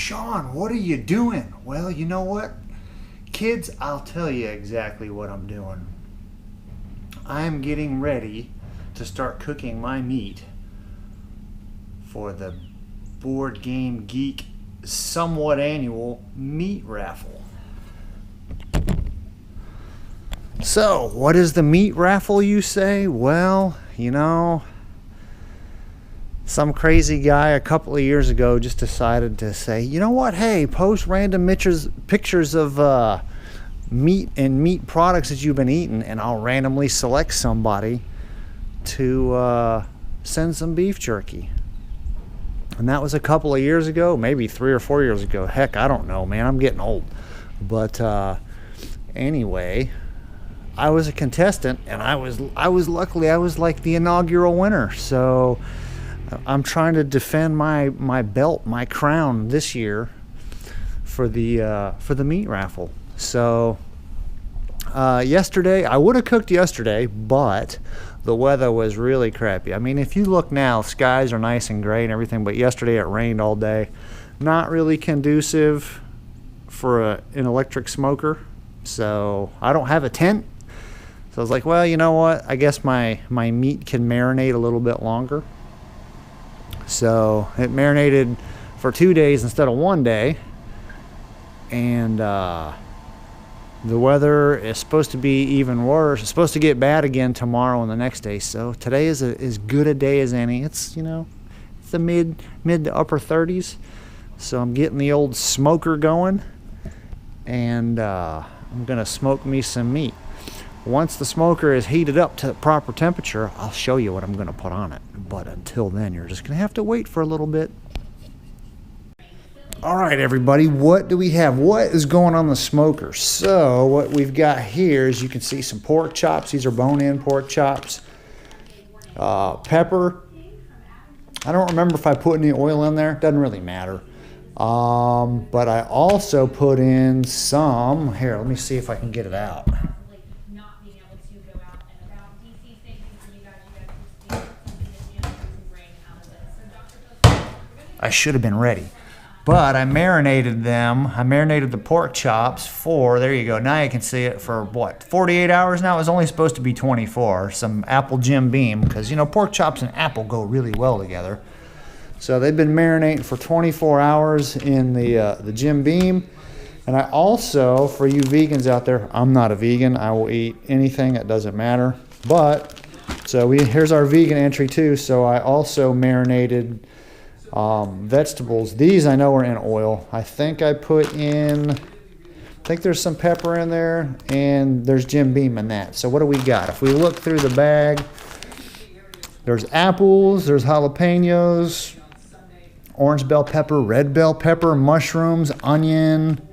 Sean, what are you doing? Well, you know what? Kids, I'll tell you exactly what I'm doing. I'm getting ready to start cooking my meat for the Board Game Geek somewhat annual meat raffle. So, what is the meat raffle, you say? Well, you know, some crazy guy a couple of years ago just decided to say, you know what, hey, post random pictures of meat and meat products that you've been eating, and I'll randomly select somebody to send some beef jerky. And that was a couple of years ago, maybe 3 or 4 years ago. Heck, I don't know, man. I'm getting old. But anyway, I was a contestant, and I was luckily I was like the inaugural winner. So I'm trying to defend my belt, my crown this year for the meat raffle. So yesterday, I would have cooked yesterday, but the weather was really crappy. I mean, if you look now, skies are nice and gray and everything, but yesterday it rained all day. Not really conducive for an electric smoker. So I don't have a tent. So I was like, well, you know what? I guess my meat can marinate a little bit longer. So it marinated for 2 days instead of 1 day. And the weather is supposed to be even worse. It's supposed to get bad again tomorrow and the next day. So today is as good a day as any. It's, you know, it's the mid to upper 30s. So I'm getting the old smoker going, and I'm gonna smoke me some meat. Once the smoker is heated up to the proper temperature, I'll show you what I'm gonna put on it. But until then, you're just gonna have to wait for a little bit. All right, everybody, what do we have? What is going on the smoker? So what we've got here is, you can see some pork chops. These are bone-in pork chops. Pepper. I don't remember if I put any oil in there. Doesn't really matter. But I also put in some, here, let me see if I can get it out. I should have been ready. But I marinated them. I marinated the pork chops for, there you go, now you can see it, for what, 48 hours now? It was only supposed to be 24. Some apple Jim Beam, because, you know, pork chops and apple go really well together. So they've been marinating for 24 hours in the Jim Beam. And I also, for you vegans out there, I'm not a vegan. I will eat anything, it doesn't matter. But, so here's our vegan entry too. So I also marinated vegetables. These I know are in oil. I think I put in, I think there's some pepper in there, and there's Jim Beam in that. So what do we got? If we look through the bag, there's apples, there's jalapenos, orange bell pepper, red bell pepper, mushrooms, onion.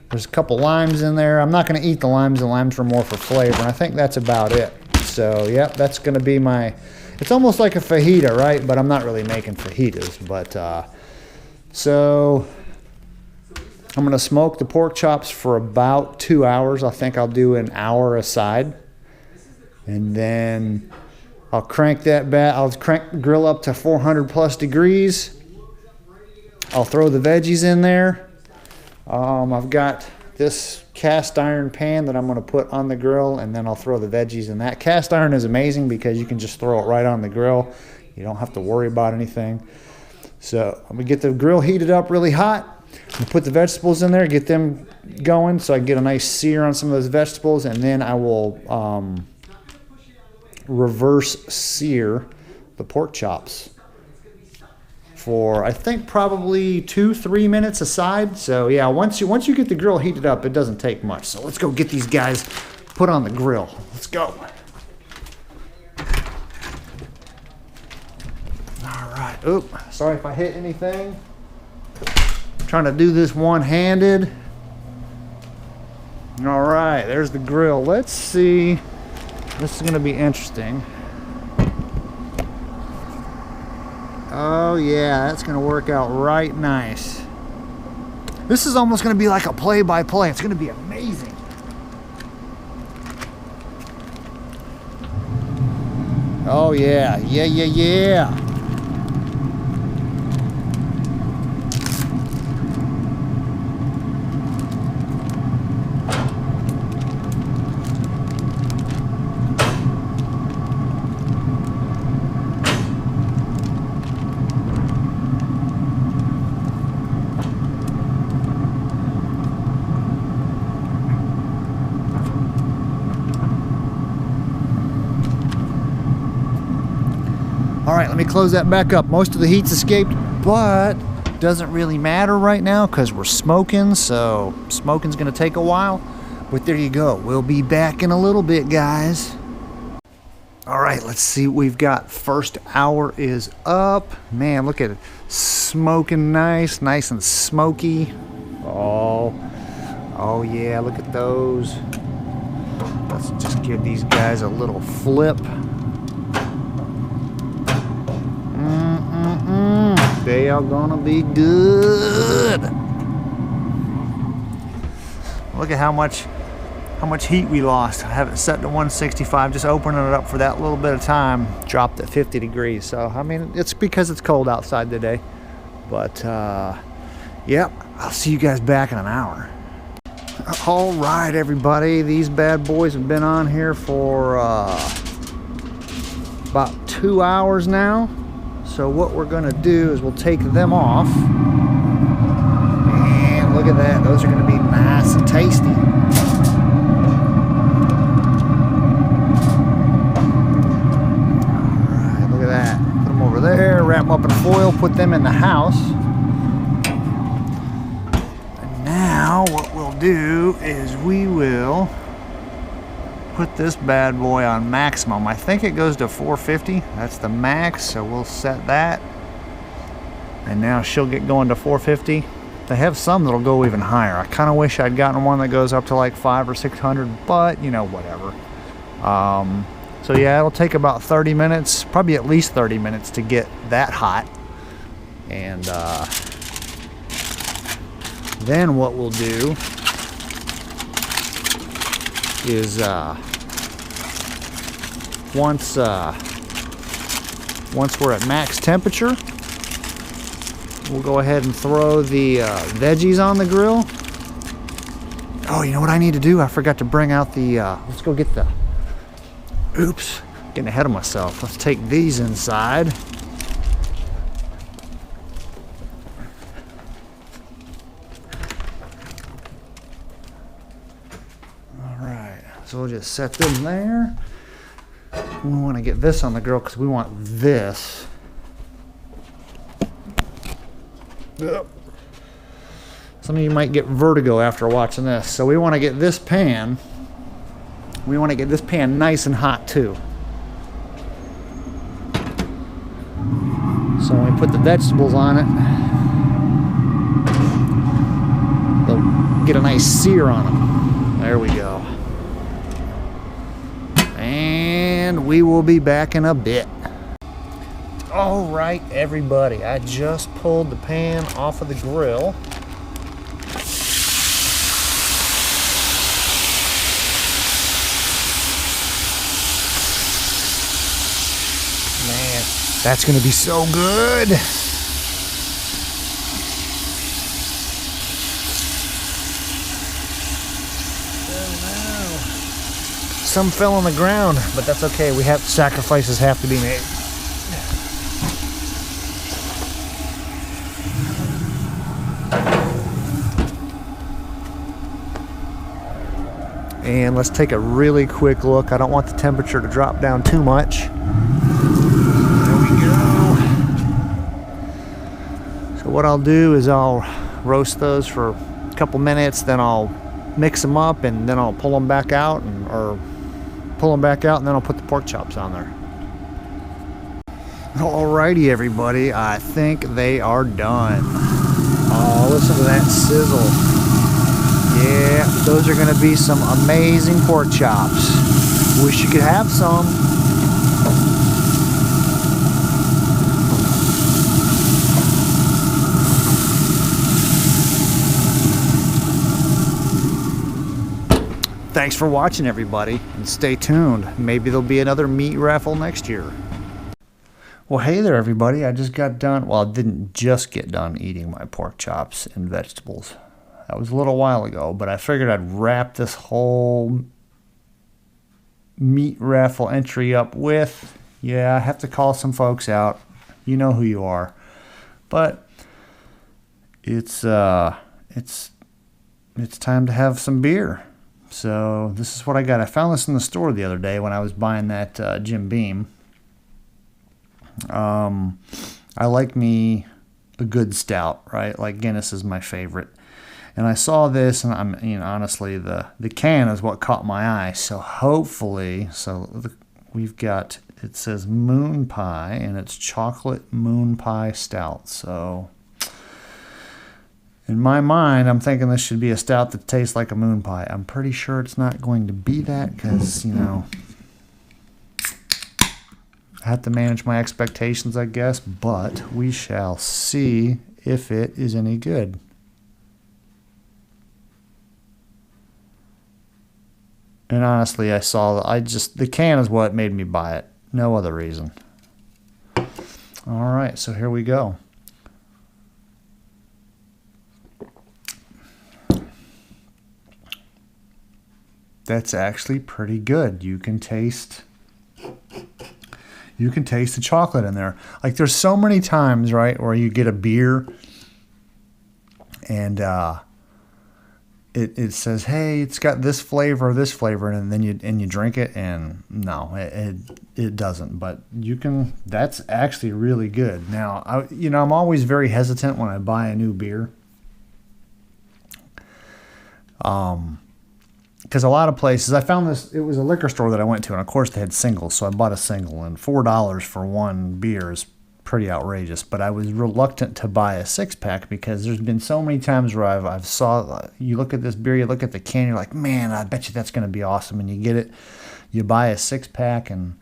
There's a couple limes in there. I'm not going to eat the limes. The limes were more for flavor, and I think that's about it. So, yep, that's going to be my, it's almost like a fajita, right? But I'm not really making fajitas. But, so I'm going to smoke the pork chops for about 2 hours. I think I'll do an hour aside. And then I'll crank I'll crank the grill up to 400 plus degrees. I'll throw the veggies in there. I've got this cast iron pan that I'm going to put on the grill, and then I'll throw the veggies in that. Cast iron is amazing because you can just throw it right on the grill. You don't have to worry about anything. So I'm going to get the grill heated up really hot. I'm going to put the vegetables in there, get them going so I can get a nice sear on some of those vegetables, and then I will reverse sear the pork chops for, I think, probably 2-3 minutes aside. So yeah, once you get the grill heated up, it doesn't take much. So let's go get these guys put on the grill. Let's go. All right. Oop, sorry if I hit anything. I'm trying to do this one-handed. All right, there's the grill. Let's see. This is going to be interesting. Oh yeah, that's going to work out right nice. This is almost going to be like a play-by-play. It's going to be amazing. Oh yeah, yeah. All right, let me close that back up. Most of the heat's escaped, but doesn't really matter right now because we're smoking, so smoking's gonna take a while. But there you go. We'll be back in a little bit, guys. All right, let's see what we've got. First hour is up. Man, look at it. Smoking nice and smoky. Oh yeah, look at those. Let's just give these guys a little flip. They are gonna be good. Look at how much heat we lost. I have it set to 165, just opening it up for that little bit of time. Dropped at 50 degrees. So, I mean, it's because it's cold outside today. But, yep, I'll see you guys back in an hour. All right, everybody. These bad boys have been on here for about 2 hours now. So what we're going to do is we'll take them off. And look at that. Those are going to be nice and tasty. Alright, look at that. Put them over there, wrap them up in foil, put them in the house. And now what we'll do is we will put this bad boy on maximum. I think it goes to 450. That's the max, so we'll set that. And now she'll get going to 450. They have some that'll go even higher. I kind of wish I'd gotten one that goes up to like 500 or 600, but you know, whatever. So yeah, it'll take about 30 minutes, probably at least 30 minutes to get that hot. And then what we'll do is once we're at max temperature, we'll go ahead and throw the veggies on the grill. Oh, you know what I need to do? I forgot to bring out the let's go get the, oops, getting ahead of myself. Let's take these inside. So we'll just set them there. We want to get this on the grill because we want this. Yep. Some of you might get vertigo after watching this. So we want to get this pan. We want to get this pan nice and hot too. So when we put the vegetables on it, they'll get a nice sear on them. There we go. And we will be back in a bit. All right, everybody, I just pulled the pan off of the grill. Man, that's gonna be so good. Some fell on the ground, but that's okay. Sacrifices have to be made. And let's take a really quick look. I don't want the temperature to drop down too much. There we go. So what I'll do is I'll roast those for a couple minutes, then I'll mix them up, and then I'll pull them back out, and then I'll put the pork chops on there. Alrighty, everybody, I think they are done. Oh, listen to that sizzle. Yeah, those are gonna be some amazing pork chops. Wish you could have some. Thanks for watching, everybody, and stay tuned. Maybe there'll be another meat raffle next year. Well, hey there, everybody. I just got done, well, I didn't just get done eating my pork chops and vegetables. That was a little while ago, but I figured I'd wrap this whole meat raffle entry up with, yeah, I have to call some folks out. You know who you are. But it's time to have some beer. So this is what I got. I found this in the store the other day when I was buying that Jim Beam. I like me a good stout, right? Like Guinness is my favorite. And I saw this, and honestly, the can is what caught my eye. So hopefully, we've got, it says moon pie, and it's chocolate moon pie stout. So in my mind, I'm thinking this should be a stout that tastes like a moon pie. I'm pretty sure it's not going to be that because, I have to manage my expectations, I guess, but we shall see if it is any good. And honestly, the can is what made me buy it. No other reason. All right, so here we go. That's actually pretty good. You can taste the chocolate in there. Like there's so many times, right, where you get a beer and it says, hey, it's got this flavor, and then you drink it, and no, it doesn't. But that's actually really good. Now, I'm always very hesitant when I buy a new beer. Because a lot of places, I found this, it was a liquor store that I went to, and of course they had singles, so I bought a single, and $4 for one beer is pretty outrageous. But I was reluctant to buy a 6-pack because there's been so many times where I've saw, you look at this beer, you look at the can, you're like, man, I bet you that's going to be awesome, and you get it, you buy a 6-pack, and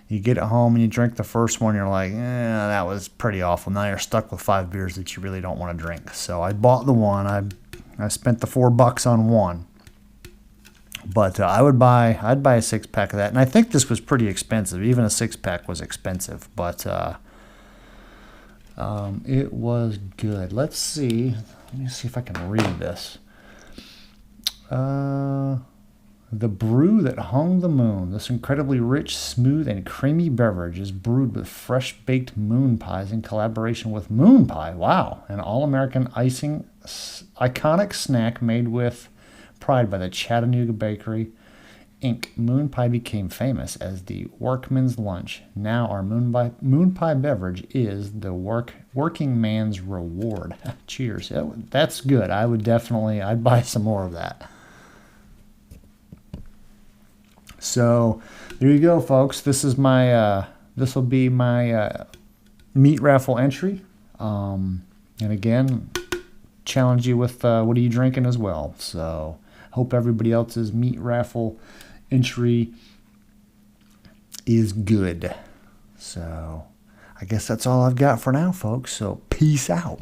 you get it home, and you drink the first one, you're like, that was pretty awful. Now you're stuck with 5 beers that you really don't want to drink. So I bought the one, I spent the $4 on one. But I'd buy a 6-pack of that, and I think this was pretty expensive. Even a 6-pack was expensive, but it was good. Let me see if I can read this. The brew that hung the moon. This incredibly rich, smooth, and creamy beverage is brewed with fresh-baked moon pies in collaboration with Moon Pie. Wow, an all-American iconic snack made with pride by the Chattanooga Bakery, Inc. Moon Pie became famous as the workman's lunch. Now our moon pie beverage is the working man's reward. Cheers. That's good. I'd buy some more of that. So there you go, folks. This will be my meat raffle entry. And again, challenge you with what are you drinking as well. So hope everybody else's meat raffle entry is good. So I guess that's all I've got for now, folks. So peace out.